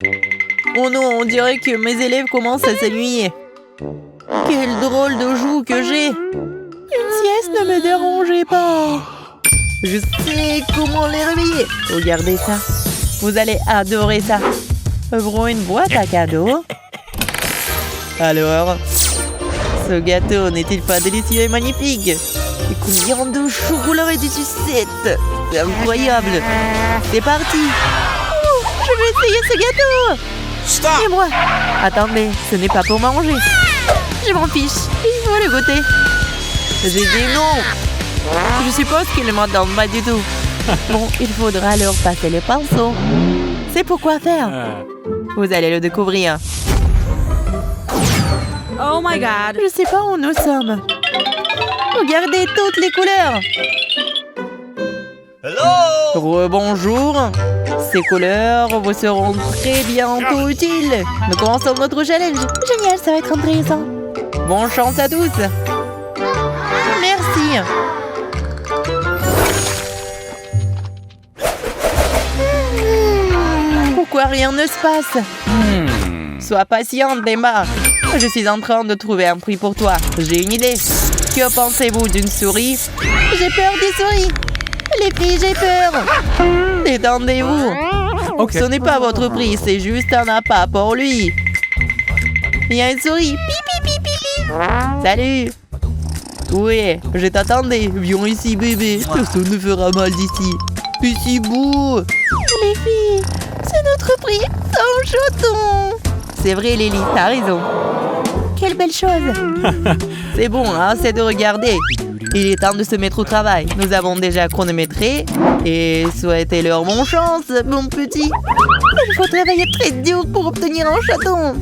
Oh non, on dirait que mes élèves commencent à s'ennuyer. Quelle drôle de joue que j'ai. Une sieste ne me dérangeait pas. Je sais comment les réveiller. Regardez ça. Vous allez adorer ça. Ouvrons une boîte à cadeaux. Alors, ce gâteau n'est-il pas délicieux et magnifique? Et combien de chocolat et de sucettes. C'est incroyable. C'est parti. Oh, je vais essayer ce gâteau. Stop! Et moi? Attendez, ce n'est pas pour manger. Je m'en fiche. Il faut le goûter. J'ai dit non. Je suppose qu'il ne m'entendent pas du tout. Bon, il faudra leur passer le pinceau. C'est pour quoi faire. Vous allez le découvrir. Oh my god. Je sais pas où nous sommes. Regardez toutes les couleurs. Hello! Rebonjour. Ces couleurs vous seront très bientôt utiles. Nous commençons notre challenge. Génial, ça va être intéressant. Bonne chance à tous. Merci. Pourquoi rien ne se passe? Sois patiente, Emma. Je suis en train de trouver un prix pour toi. J'ai une idée. Que pensez-vous d'une souris? J'ai peur des souris. Les filles, j'ai peur. Détendez-vous. Ce n'est pas votre prix, c'est juste un appât pour lui. Il y a une souris. Pipi, pipi, pipi. Salut. Oui, je t'attendais. Viens ici, bébé. Personne ne fera mal d'ici. Ici, bouh. Les filles, c'est notre prix. Un chaton. C'est vrai, Lily, t'as raison. Quelle belle chose. C'est bon, hein, c'est de regarder. Il est temps de se mettre au travail. Nous avons déjà chronométré. Et souhaitez-leur bonne chance, mon petit. Il faut travailler très dur pour obtenir un chaton.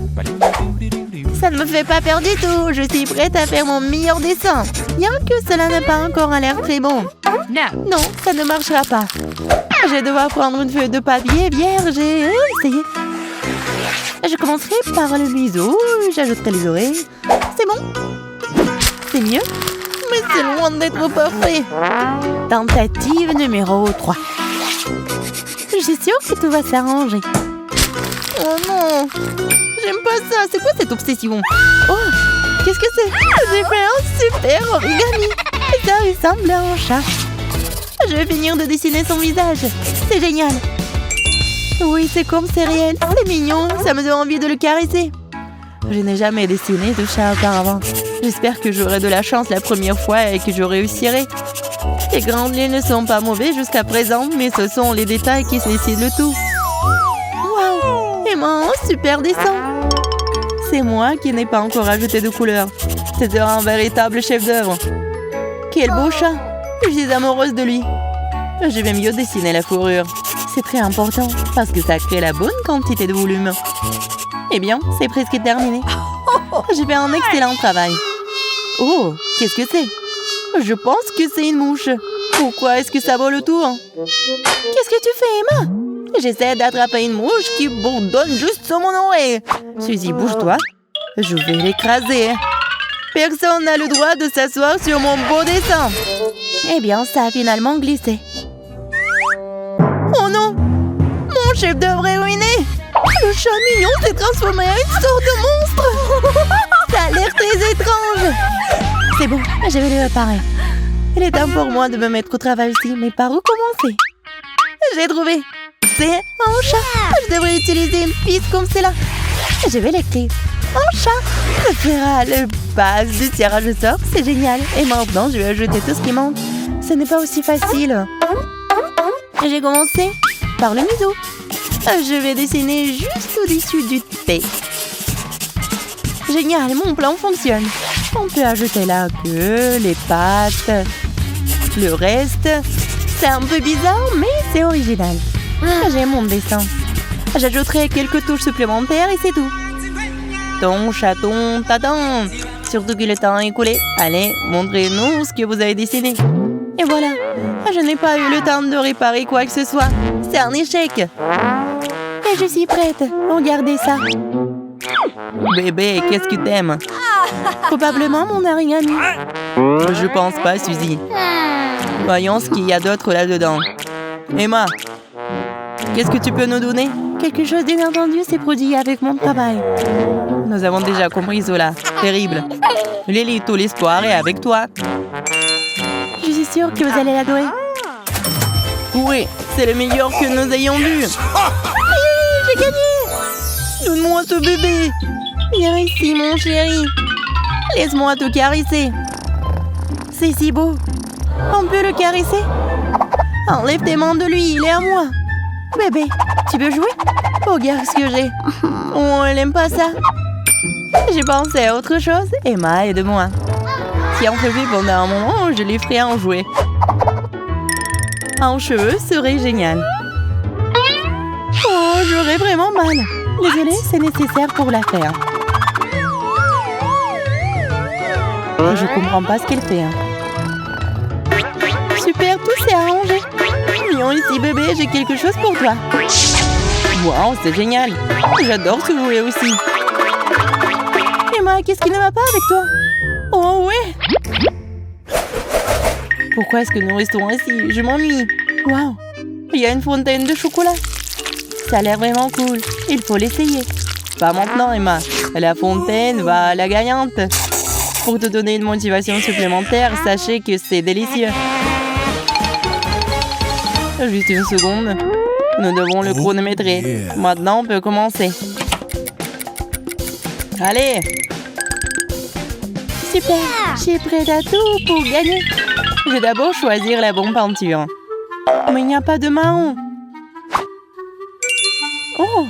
Ça ne me fait pas peur du tout. Je suis prête à faire mon meilleur dessin. Bien que cela n'a pas encore l'air très bon. Non, ça ne marchera pas. Je vais devoir prendre une feuille de papier vierge et essayer. Je commencerai par le museau. J'ajouterai les oreilles. C'est bon. C'est mieux. Mais c'est loin d'être parfait. Tentative numéro 3. Je suis sûre que tout va s'arranger. Oh non. J'aime pas ça. C'est quoi cette obsession? Oh, qu'est-ce que c'est? J'ai fait un super origami. Ça ressemble à un chat. Je vais finir de dessiner son visage. C'est génial. Oui, c'est comme c'est réel. C'est mignon. Ça me donne envie de le caresser. Je n'ai jamais dessiné de chat auparavant. J'espère que j'aurai de la chance la première fois et que je réussirai. Les grandes lignes ne sont pas mauvais jusqu'à présent, mais ce sont les détails qui décident le tout. Waouh! Emma, un super dessin! C'est moi qui n'ai pas encore ajouté de couleur. C'est un véritable chef-d'œuvre. Quel beau chat! Je suis amoureuse de lui. Je vais mieux dessiner la fourrure. C'est très important parce que ça crée la bonne quantité de volume. Eh bien, c'est presque terminé. J'ai fait un excellent travail. Oh, qu'est-ce que c'est? Je pense que c'est une mouche. Pourquoi est-ce que ça vole autour? Qu'est-ce que tu fais, Emma? J'essaie d'attraper une mouche qui bourdonne juste sur mon oreille. Suzy, bouge-toi. Je vais l'écraser. Personne n'a le droit de s'asseoir sur mon beau dessin. Eh bien, ça a finalement glissé. Oh non! Mon chef-d'œuvre est ruiné! Le chat mignon s'est transformé en une sorte de monstre! Ça a l'air très étrange! C'est bon, je vais le réparer. Il est temps pour moi de me mettre au travail aussi, mais par où commencer? J'ai trouvé! C'est un chat! Je devrais utiliser une piste comme celle-là. Je vais l'écrire. Un chat! Ce sera le base du tirage au sort, c'est génial! Et maintenant, je vais ajouter tout ce qui manque. Ce n'est pas aussi facile. J'ai commencé par le museau. Je vais dessiner juste au-dessus du T. Génial, mon plan fonctionne. On peut ajouter la queue, les pattes, le reste. C'est un peu bizarre, mais c'est original. J'aime mon dessin. J'ajouterai quelques touches supplémentaires et c'est tout. Ton chaton t'attend. Surtout que le temps est écoulé. Allez, montrez-nous ce que vous avez dessiné. Et voilà, je n'ai pas eu le temps de réparer quoi que ce soit. C'est un échec. Et je suis prête. Regardez ça. Bébé, qu'est-ce que t'aimes? Probablement mon origami. Je pense pas, Suzy. Voyons ce qu'il y a d'autre là-dedans. Emma, qu'est-ce que tu peux nous donner? Quelque chose d'inattendu s'est produit avec mon travail. Nous avons déjà compris cela. Terrible. Lily, tout l'espoir est avec toi. Je suis sûre que vous allez l'adorer. Oui, c'est le meilleur que nous ayons vu. J'ai gagné. Donne-moi ce bébé. Viens ici, mon chéri. Laisse-moi te caresser. C'est si beau. On peut le caresser? Enlève tes mains de lui, il est à moi. Bébé, tu veux jouer? Regarde ce que j'ai. Oh, elle aime pas ça. J'ai pensé à autre chose. Emma, aide-moi. Si on faisait pendant un moment, je lui ferais en jouet. Un cheveu serait génial. Oh, j'aurais vraiment mal. Désolée, c'est nécessaire pour la faire. Je comprends pas ce qu'elle fait. Super, tout s'est arrangé. Viens ici, bébé, j'ai quelque chose pour toi. Wow, c'est génial. J'adore ce jouet aussi. Emma, qu'est-ce qui ne va pas avec toi? Oh, ouais. Pourquoi est-ce que nous restons ici? Je m'ennuie. Wow, il y a une fontaine de chocolat. Ça a l'air vraiment cool. Il faut l'essayer. Pas maintenant, Emma. La fontaine va à la gagnante. Pour te donner une motivation supplémentaire, sachez que c'est délicieux. Juste une seconde. Nous devons le chronométrer. Maintenant, on peut commencer. Allez! Super! Je suis prête à tout pour gagner. Je vais d'abord choisir la bonne peinture. Mais il n'y a pas de marron. Oh!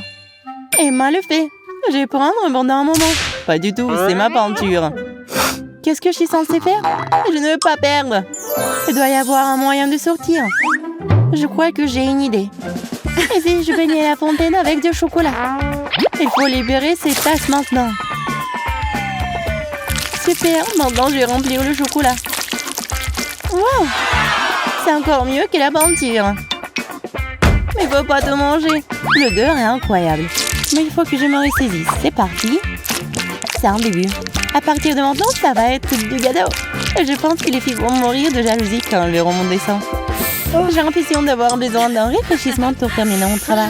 Emma le fait. Je vais prendre pendant un moment. Pas du tout, c'est ma peinture. Qu'est-ce que je suis censée faire? Je ne veux pas perdre. Il doit y avoir un moyen de sortir. Je crois que j'ai une idée. Et si je baignais la fontaine avec du chocolat? Il faut libérer ces tasses maintenant. Super, maintenant je vais remplir le chocolat. Wow! C'est encore mieux que la peinture. Mais faut pas tout manger. L'odeur est incroyable. Mais il faut que je me ressaisisse. C'est parti. C'est un début. À partir de maintenant, ça va être du gâteau. Je pense que les filles vont mourir de jalousie quand elles verront mon dessin. J'ai l'impression d'avoir besoin d'un réfléchissement pour terminer mon travail.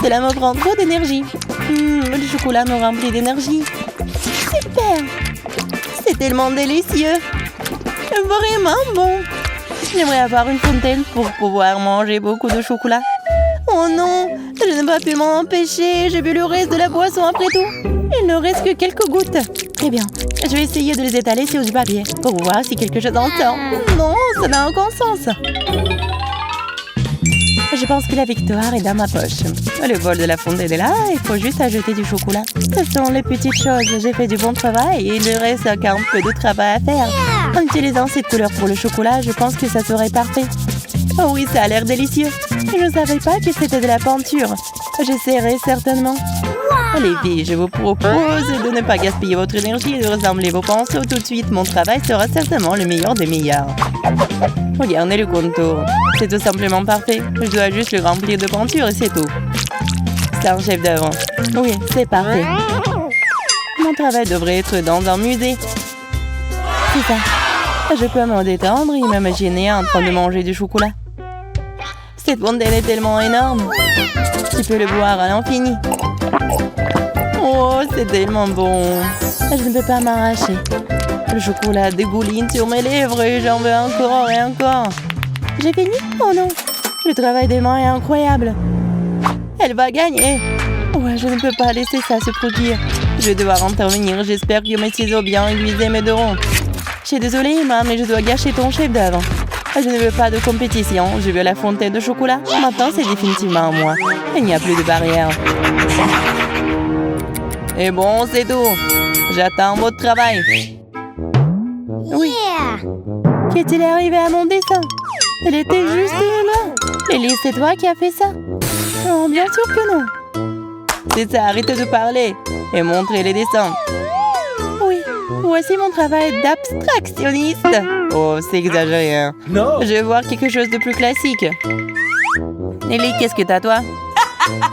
Cela me prend trop d'énergie. Le chocolat me remplit d'énergie. Super! C'est tellement délicieux. Vraiment bon. J'aimerais avoir une fontaine pour pouvoir manger beaucoup de chocolat. Oh non, je n'ai pas pu m'en empêcher. J'ai bu le reste de la boisson après tout. Il ne reste que quelques gouttes. Très bien, je vais essayer de les étaler sur du papier pour voir si quelque chose en sort. Non, ça n'a aucun sens. Je pense que la victoire est dans ma poche. Le bol de la fontaine est là, il faut juste ajouter du chocolat. Ce sont les petites choses. J'ai fait du bon travail et il ne reste qu'un peu de travail à faire. En utilisant cette couleur pour le chocolat, je pense que ça serait parfait. Oh oui, ça a l'air délicieux. Je ne savais pas que c'était de la peinture. J'essaierai certainement. Les filles, je vous propose de ne pas gaspiller votre énergie et de rassembler vos pinceaux tout de suite. Mon travail sera certainement le meilleur des meilleurs. Regardez le contour. C'est tout simplement parfait. Je dois juste le remplir de peinture et c'est tout. C'est un chef d'œuvre. Oui, c'est parfait. Mon travail devrait être dans un musée. C'est ça. Je peux me détendre et m'imaginer en train de manger du chocolat. Cette fontaine est tellement énorme. Tu peux le boire à l'infini. Oh, c'est tellement bon. Je ne peux pas m'arracher. Le chocolat dégouline sur mes lèvres et j'en veux encore et encore. J'ai fini? Oh non. Le travail des mains est incroyable. Elle va gagner. Ouais, je ne peux pas laisser ça se produire. Je vais devoir intervenir. J'espère que mes ciseaux bien aiguisés m'aideront. Je suis désolée, Emma, mais je dois gâcher ton chef d'œuvre. Je ne veux pas de compétition. Je veux la fontaine de chocolat. Maintenant, c'est définitivement moi. Il n'y a plus de barrière. Et bon, c'est tout. J'attends votre travail. Oui. Qu'est-il arrivé à mon dessin? Elle était juste là. Elise, c'est toi qui as fait ça? Non, bien sûr que non. C'est ça, arrêtez de parler et montrez les dessins. Oui, voici mon travail d'abstractionniste. Oh, c'est exagéré, hein? Non. Je vais voir quelque chose de plus classique. Nelly, qu'est-ce que t'as, toi?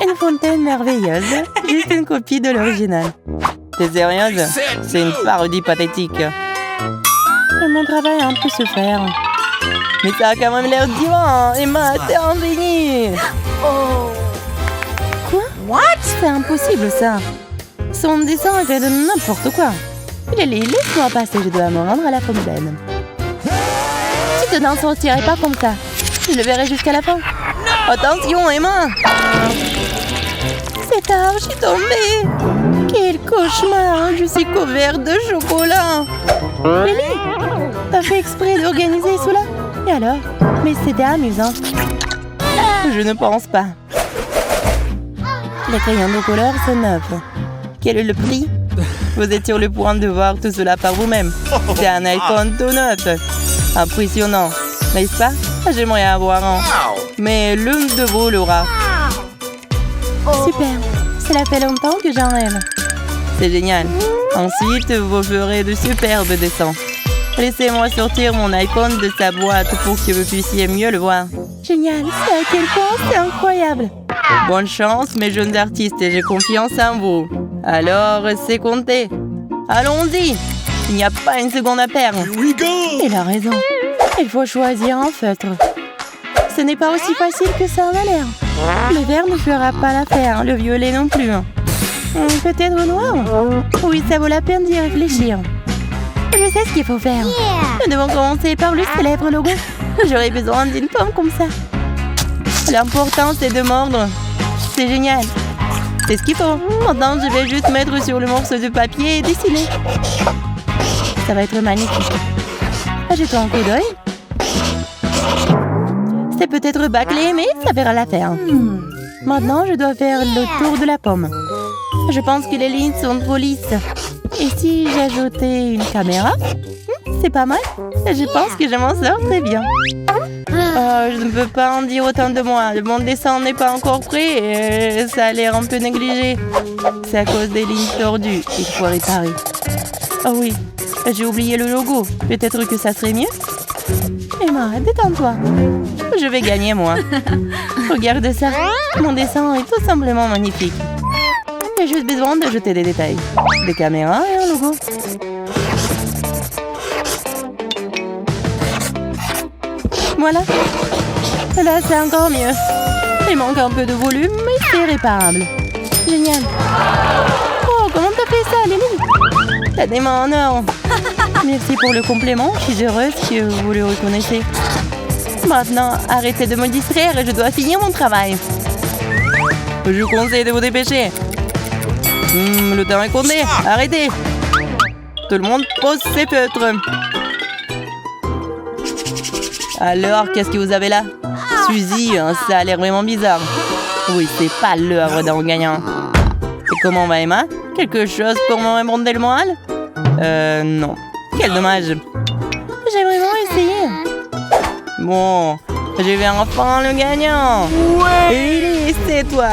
Une fontaine merveilleuse. Juste une copie de l'original. T'es sérieuse? C'est une parodie pathétique. Mon travail a un peu se faire. Mais ça a quand même l'air divin. Emma, t'es un génie. Oh. Quoi? C'est impossible, ça. Son dessin est fait de n'importe quoi. Laisse-moi passer, je dois me rendre à la fontaine. Tu te n'en sortirais pas comme ça. Je le verrai jusqu'à la fin. Attention, Emma! C'est tard, je suis tombée. Quel cauchemar, je suis couverte de chocolat. Lily, t'as fait exprès d'organiser cela? Et alors? Mais c'était amusant. Je ne pense pas. Les crayons de couleur sont neufs. Quel est le prix? Vous êtes sur le point de voir tout cela par vous-même. C'est un iPhone tout neuf. Impressionnant, n'est-ce pas? J'aimerais avoir un. Mais l'un de vous l'aura. Super. Cela fait longtemps que j'en rêve. C'est génial. Ensuite, vous ferez de superbes dessins. Laissez-moi sortir mon iPhone de sa boîte pour que vous puissiez mieux le voir. Génial. C'est à quel point c'est incroyable. Bonne chance, mes jeunes artistes, et j'ai confiance en vous. Alors, c'est compté. Allons-y. Il n'y a pas une seconde à perdre. Il a raison. Il faut choisir un feutre. Ce n'est pas aussi facile que ça en a l'air. Le vert ne fera pas l'affaire, le violet non plus. Peut-être noir? Oui, ça vaut la peine d'y réfléchir. Je sais ce qu'il faut faire. Nous devons commencer par le célèbre logo. J'aurais besoin d'une pomme comme ça. L'important, c'est de mordre. C'est génial. C'est ce qu'il faut. Maintenant, je vais juste mettre sur le morceau de papier et dessiner. Ça va être magnifique. Jetons un coup d'œil. C'est peut-être bâclé, mais ça verra l'affaire. Maintenant, je dois faire le tour de la pomme. Je pense que les lignes sont trop lisses. Et si j'ajoutais une caméra? C'est pas mal. Je pense que je m'en sors très bien. Je ne peux pas en dire autant de moi. Mon dessin n'est pas encore prêt et ça a l'air un peu négligé. C'est à cause des lignes tordues qu'il faut réparer. Oh oui, j'ai oublié le logo. Peut-être que ça serait mieux? Emma, détends-toi. Je vais gagner, moi. Regarde ça. Mon dessin est tout simplement magnifique. J'ai juste besoin d'ajouter des détails. Des caméras et un logo. Voilà. Là, c'est encore mieux. Il manque un peu de volume, mais c'est réparable. Génial. Oh, comment t'as fait ça, Lily? T'as des mains en or. Merci pour le compliment. Je suis heureuse que vous le reconnaissiez. Maintenant, arrêtez de me distraire et je dois finir mon travail. Je vous conseille de vous dépêcher. Le temps est compté. Arrêtez. Tout le monde pose ses feutres. Alors, qu'est-ce que vous avez là? Suzy, ça a l'air vraiment bizarre. Oui, c'est pas l'œuvre d'un gagnant. Et comment va Emma? Quelque chose pour me remonter le moral? Non. Quel dommage. J'ai vraiment essayé. Bon, je vais enfin le gagnant. Ouais. Lily, c'est toi.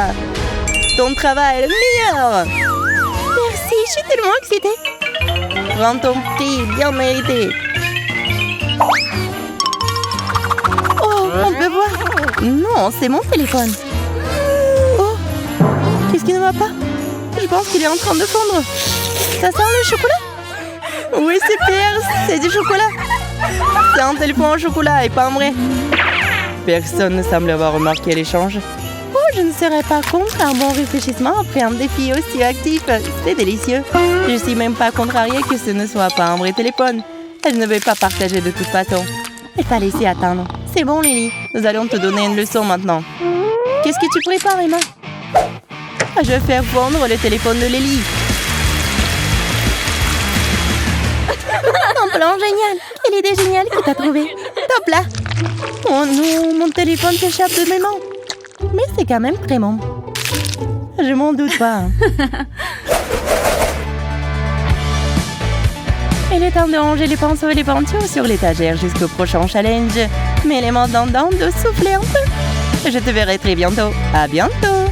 Ton travail est le meilleur. Merci, je suis tellement excitée. Prends ton prix, bien mérité. Oh, on peut voir. Non, c'est mon téléphone. Oh, qu'est-ce qui ne va pas? Je pense qu'il est en train de fondre. Ça sent le chocolat? Oui, super, c'est du chocolat. C'est un téléphone au chocolat et pas en vrai. Personne ne semble avoir remarqué l'échange. Oh, je ne serais pas contre un bon réfléchissement après un défi aussi actif. C'est délicieux. Je suis même pas contrariée que ce ne soit pas un vrai téléphone. Je ne vais pas partager de toute façon. Il fallait s'y attendre. C'est bon, Lily. Nous allons te donner une leçon maintenant. Qu'est-ce que tu prépares, Emma? Je vais faire fondre le téléphone de Lily. Un plan génial. Quelle idée géniale que t'as trouvée. Top là. Oh non, mon téléphone s'échappe de mes mains. Mais c'est quand même très bon. Je m'en doute pas. Il est temps de ranger les pinceaux et les peintures sur l'étagère jusqu'au prochain challenge. Mets les mains dedans de souffler un peu. Je te verrai très bientôt. À bientôt.